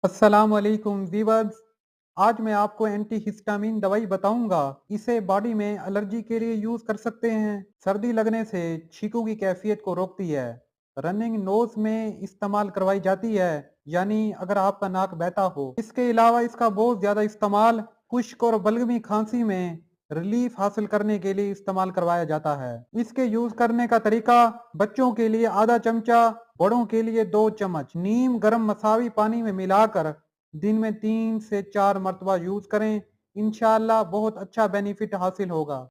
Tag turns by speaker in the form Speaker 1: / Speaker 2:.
Speaker 1: अस्सलाम वालेकुम वीवर्स। आज मैं आपको एंटी हिस्टामिन दवाई बताऊंगा। इसे बॉडी में एलर्जी के लिए यूज कर सकते हैं। सर्दी लगने से छींकों की कैफियत को रोकती है। रनिंग नोज में इस्तेमाल करवाई जाती है, यानी अगर आपका नाक बहता हो। इसके अलावा इसका बहुत ज्यादा इस्तेमाल खुश्क और बलगमी खांसी में रिलीफ हासिल करने के लिए इस्तेमाल करवाया जाता है। इसके यूज करने का तरीका: बच्चों के लिए आधा चमचा, बड़ों के लिए 2 चम्मच। नीम गर्म मसावी पानी में मिलाकर दिन में 3 से 4 मरतबा यूज करें। इंशाल्लाह बहुत अच्छा बेनिफिट हासिल होगा।